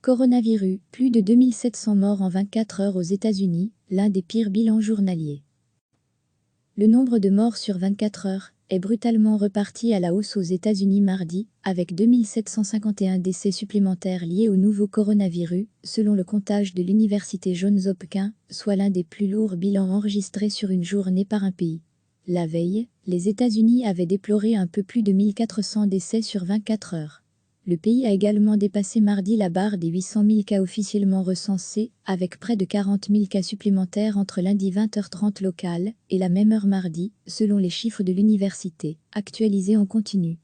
Coronavirus, plus de 2700 morts en 24 heures aux États-Unis, l'un des pires bilans journaliers. Le nombre de morts sur 24 heures est brutalement reparti à la hausse aux États-Unis mardi, avec 2751 décès supplémentaires liés au nouveau coronavirus, selon le comptage de l'université Johns Hopkins, soit l'un des plus lourds bilans enregistrés sur une journée par un pays. La veille, les États-Unis avaient déploré un peu plus de 1400 décès sur 24 heures. Le pays a également dépassé mardi la barre des 800 000 cas officiellement recensés, avec près de 40 000 cas supplémentaires entre lundi 20h30 local et la même heure mardi, selon les chiffres de l'université, actualisés en continu.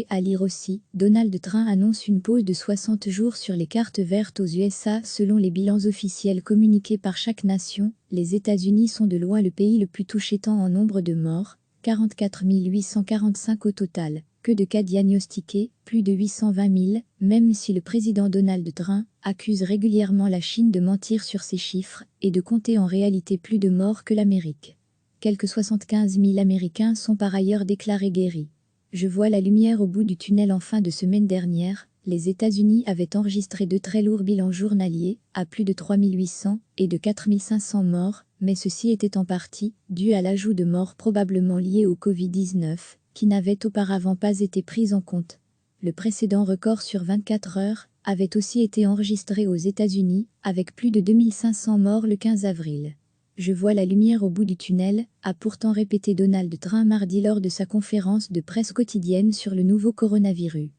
À lire aussi, Donald Trump annonce une pause de 60 jours sur les cartes vertes aux USA selon les bilans officiels communiqués par chaque nation. Les États-Unis sont de loin le pays le plus touché tant en nombre de morts, 44 845 au total, que de cas diagnostiqués, plus de 820 000, même si le président Donald Trump accuse régulièrement la Chine de mentir sur ces chiffres et de compter en réalité plus de morts que l'Amérique. Quelques 75 000 Américains sont par ailleurs déclarés guéris. Je vois la lumière au bout du tunnel en fin de semaine dernière. Les États-Unis avaient enregistré de très lourds bilans journaliers, à plus de 3 800 et de 4 500 morts, mais ceci était en partie dû à l'ajout de morts probablement liés au Covid-19, qui n'avaient auparavant pas été prises en compte. Le précédent record sur 24 heures avait aussi été enregistré aux États-Unis, avec plus de 2500 morts le 15 avril. Je vois la lumière au bout du tunnel, a pourtant répété Donald Trump mardi lors de sa conférence de presse quotidienne sur le nouveau coronavirus.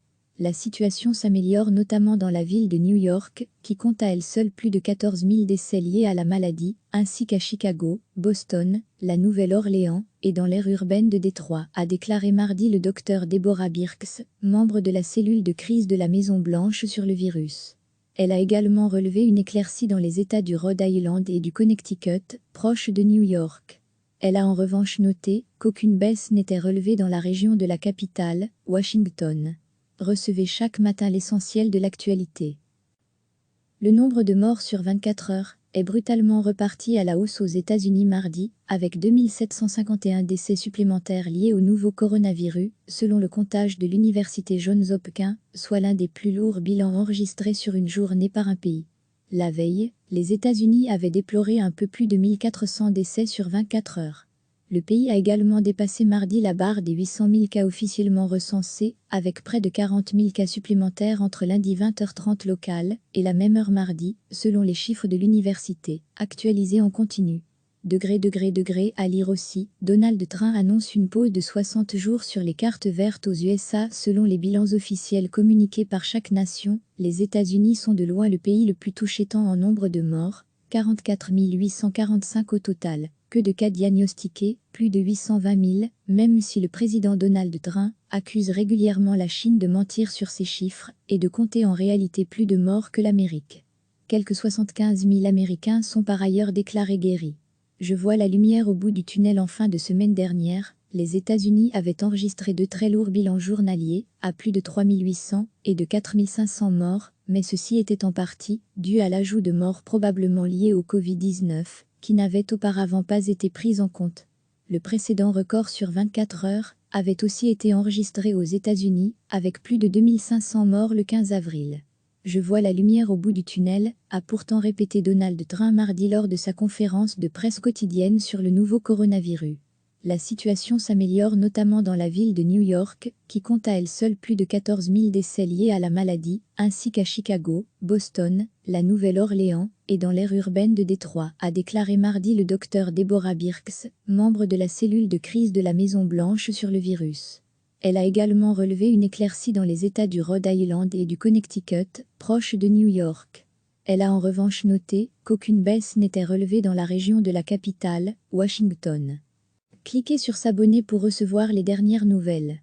La situation s'améliore notamment dans la ville de New York, qui compte à elle seule plus de 14 000 décès liés à la maladie, ainsi qu'à Chicago, Boston, la Nouvelle-Orléans et dans l'aire urbaine de Détroit, a déclaré mardi le docteur Deborah Birx, membre de la cellule de crise de la Maison-Blanche sur le virus. Elle a également relevé une éclaircie dans les États du Rhode Island et du Connecticut, proches de New York. Elle a en revanche noté qu'aucune baisse n'était relevée dans la région de la capitale, Washington. Recevez chaque matin l'essentiel de l'actualité. Le nombre de morts sur 24 heures est brutalement reparti à la hausse aux États-Unis mardi, avec 2751 décès supplémentaires liés au nouveau coronavirus, selon le comptage de l'université Johns Hopkins, soit l'un des plus lourds bilans enregistrés sur une journée par un pays. La veille, les États-Unis avaient déploré un peu plus de 1400 décès sur 24 heures. Le pays a également dépassé mardi la barre des 800 000 cas officiellement recensés, avec près de 40 000 cas supplémentaires entre lundi 20h30 local et la même heure mardi, selon les chiffres de l'université, actualisés en continu. À lire aussi, Donald Trump annonce une pause de 60 jours sur les cartes vertes aux USA selon les bilans officiels communiqués par chaque nation. Les États-Unis sont de loin le pays le plus touché tant en nombre de morts, 44 845 au total, que de cas diagnostiqués, plus de 820 000, même si le président Donald Trump accuse régulièrement la Chine de mentir sur ces chiffres et de compter en réalité plus de morts que l'Amérique. Quelques 75 000 Américains sont par ailleurs déclarés guéris. Je vois la lumière au bout du tunnel en fin de semaine dernière. Les États-Unis avaient enregistré de très lourds bilans journaliers, à plus de 3 800 et de 4 500 morts, mais ceci était en partie dû à l'ajout de morts probablement liés au Covid-19, qui n'avaient auparavant pas été prises en compte. Le précédent record sur 24 heures avait aussi été enregistré aux États-Unis, avec plus de 2500 morts le 15 avril. Je vois la lumière au bout du tunnel, a pourtant répété Donald Trump mardi lors de sa conférence de presse quotidienne sur le nouveau coronavirus. La situation s'améliore notamment dans la ville de New York, qui compte à elle seule plus de 14 000 décès liés à la maladie, ainsi qu'à Chicago, Boston, la Nouvelle-Orléans et dans l'aire urbaine de Détroit, a déclaré mardi le docteur Deborah Birx, membre de la cellule de crise de la Maison-Blanche sur le virus. Elle a également relevé une éclaircie dans les États du Rhode Island et du Connecticut, proches de New York. Elle a en revanche noté qu'aucune baisse n'était relevée dans la région de la capitale, Washington. Cliquez sur s'abonner pour recevoir les dernières nouvelles.